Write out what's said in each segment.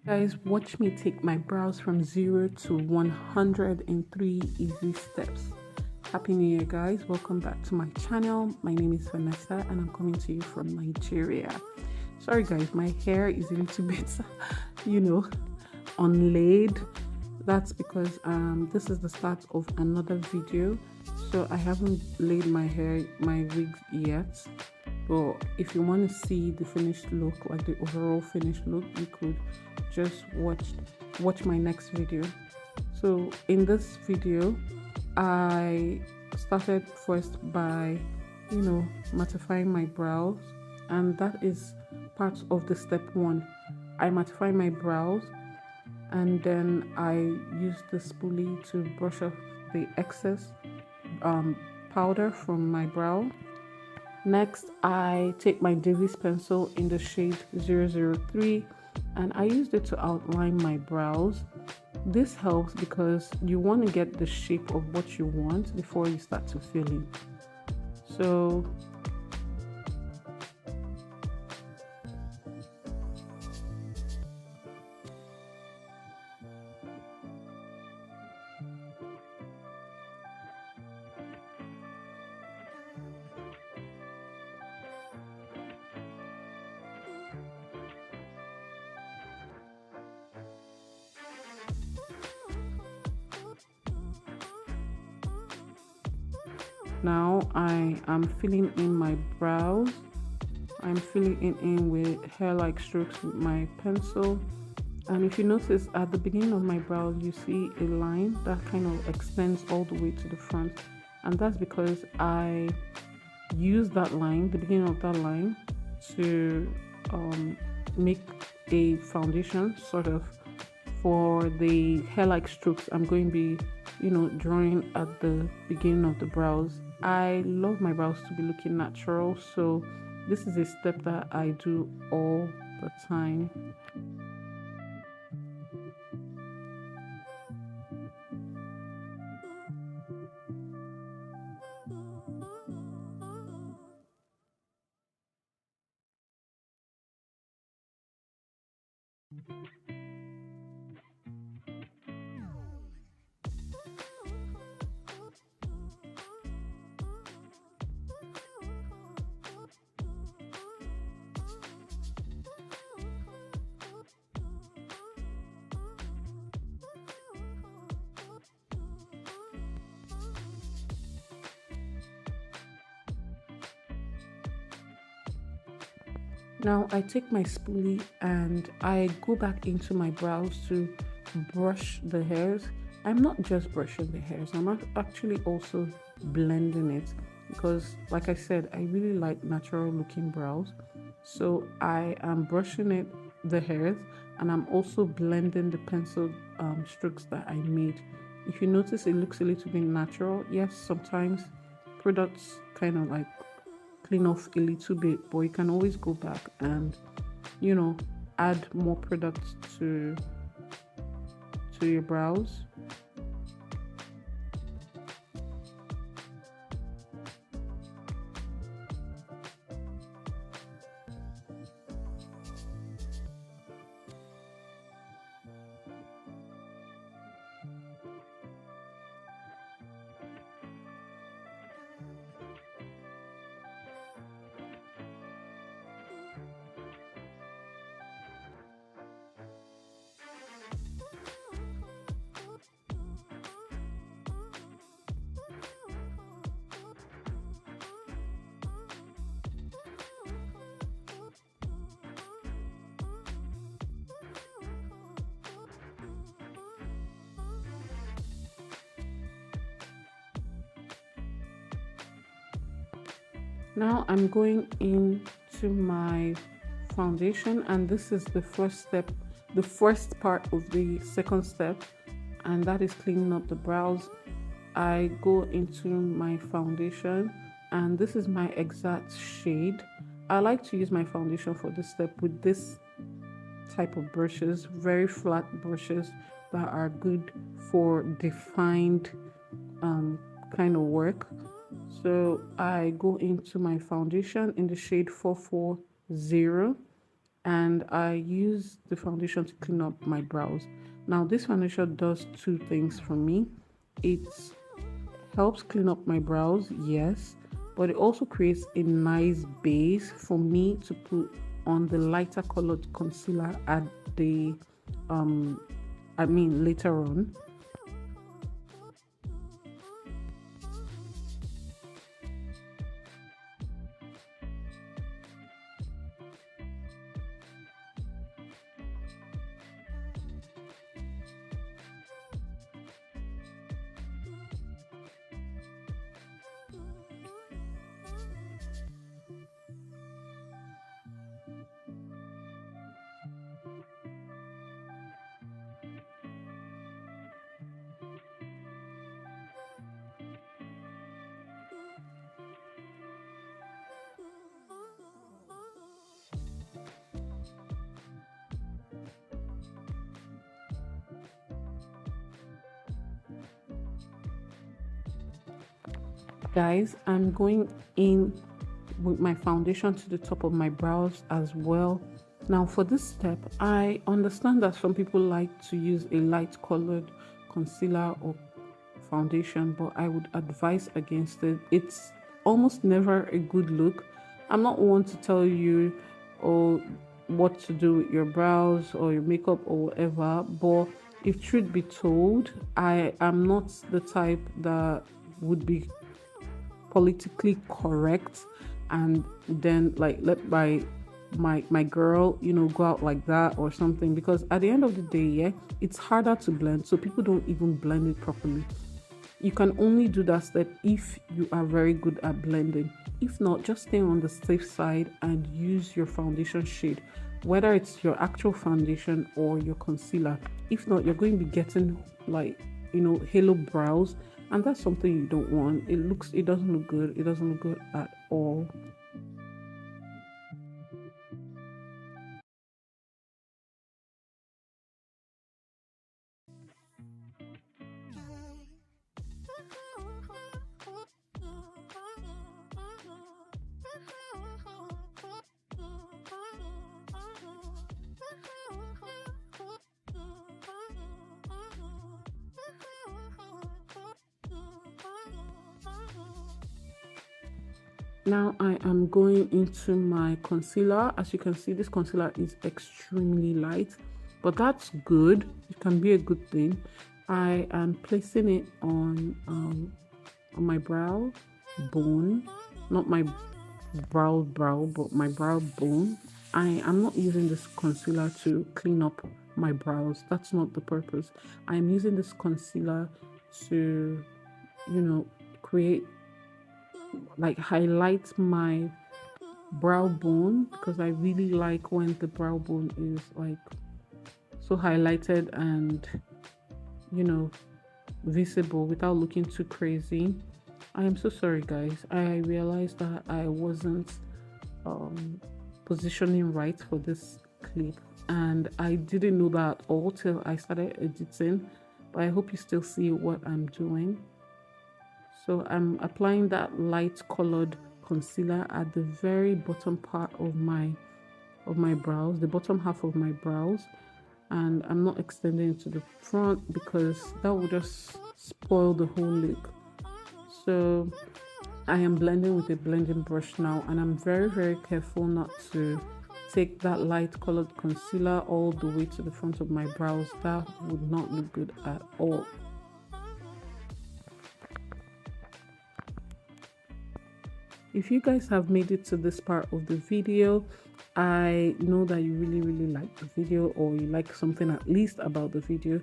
Guys, watch me take my brows from 0 to 100 in 3 easy steps. Happy New Year, guys. Welcome back to my channel. My name is Vanessa and I'm coming to you from Nigeria. Sorry, guys, my hair is a little bit, you know, unlaid. That's because this is the start of another video. So I haven't laid my wigs yet. But if you want to see the finished look, like the overall finished look, you could just watch my next video. So in this video, I started first by, mattifying my brows, and that is part of the step one. I mattify my brows, and then I use the spoolie to brush off the excess um, powder from my brow. Next, I take my Davis pencil in the shade 003 and I used it to outline my brows. This helps because you want to get the shape of what you want before you start to fill in. So now I am filling in my brows. I'm filling it in with hair-like strokes with my pencil. And if you notice at the beginning of my brows, you see a line that kind of extends all the way to the front. And that's because I use that line, the beginning of that line, to make a foundation sort of for the hair-like strokes I'm going to be, drawing at the beginning of the brows. I love my brows to be looking natural, so this is a step that I do all the time. Now I take my spoolie and I go back into my brows to brush the hairs. I'm not just brushing the hairs, I'm actually also blending it because, like I said, I really like natural looking brows. So I am brushing the hairs, and I'm also blending the pencil strokes that I made. If you notice, it looks a little bit natural. Yes, sometimes products kind of like clean off a little bit, but you can always go back and you know add more products to your brows. Now I'm going into my foundation, and this is the first step, the first part of the second step, and that is cleaning up the brows. I go into my foundation, and this is my exact shade. I like to use my foundation for this step with this type of brushes, very flat brushes that are good for defined kind of work. So I go into my foundation in the shade 440, and I use the foundation to clean up my brows. Now, this foundation does two things for me. It helps clean up my brows, yes, but it also creates a nice base for me to put on the lighter colored concealer at the later on. Guys, I'm going in with my foundation to the top of my brows as well. Now for this step, I understand that some people like to use a light colored concealer or foundation, but I would advise against it. It's almost never a good look. I'm not one to tell you or what to do with your brows or your makeup or whatever, but if truth be told, I am not the type that would be politically correct and then like let my girl, go out like that or something, because at the end of the day, yeah, it's harder to blend, so people don't even blend it properly. You can only do that step if you are very good at blending. If not, just stay on the safe side and use your foundation shade, whether it's your actual foundation or your concealer. If not, you're going to be getting like, halo brows, and that's something you don't want. It doesn't look good. It doesn't look good at all. Now I am going into my concealer. As you can see, this concealer is extremely light, but that's good. It can be a good thing. I am placing it on my brow bone, not my brow, but my brow bone. I am not using this concealer to clean up my brows. That's not the purpose. I'm using this concealer to, create, like, highlight my brow bone, because I really like when the brow bone is like so highlighted and, you know visible without looking too crazy. I am so sorry, guys. I realized that I wasn't um positioning right for this clip, and I didn't know that at all till I started editing, but I hope you still see what I'm doing. So I'm applying that light colored concealer at the very bottom part of my brows, the bottom half of my brows, and I'm not extending it to the front because that would just spoil the whole look. So I am blending with a blending brush now, and I'm very, very careful not to take that light colored concealer all the way to the front of my brows. That would not look good at all. If you guys have made it to this part of the video, I know that you really, really like the video, or you like something at least about the video.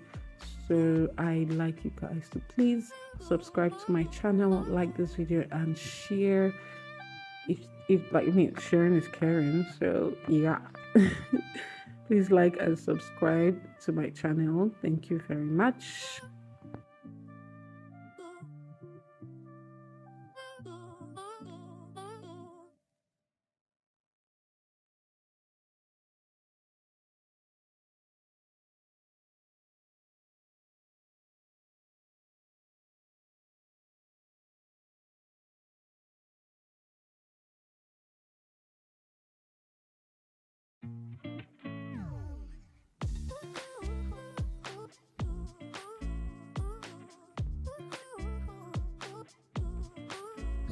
So I'd like you guys to please subscribe to my channel, like this video, and share. If like me, sharing is caring. So yeah. Please like and subscribe to my channel. Thank you very much.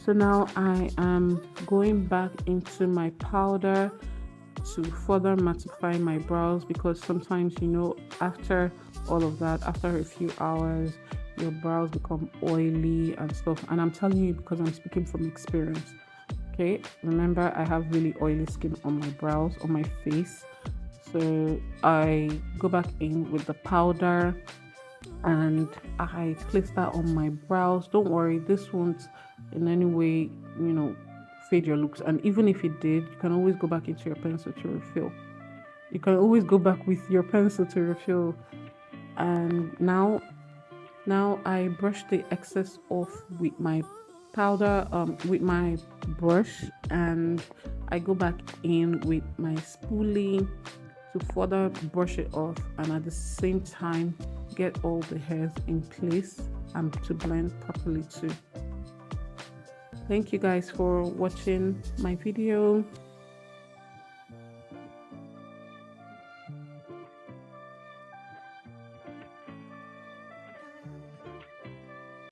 So now I am going back into my powder to further mattify my brows, because sometimes, you know, after all of that, after a few hours, your brows become oily and stuff. And I'm telling you because I'm speaking from experience. Okay, remember, I have really oily skin on my brows, on my face. So I go back in with the powder and I place that on my brows. Don't worry, this won't in any way, you know, fade your looks. And even if it did, you can always go back into your pencil to refill. You can always go back with your pencil to refill. And now I brush the excess off with my powder, with my brush, and I go back in with my spoolie to further brush it off, and at the same time get all the hairs in place and to blend properly too. Thank you guys for watching my video.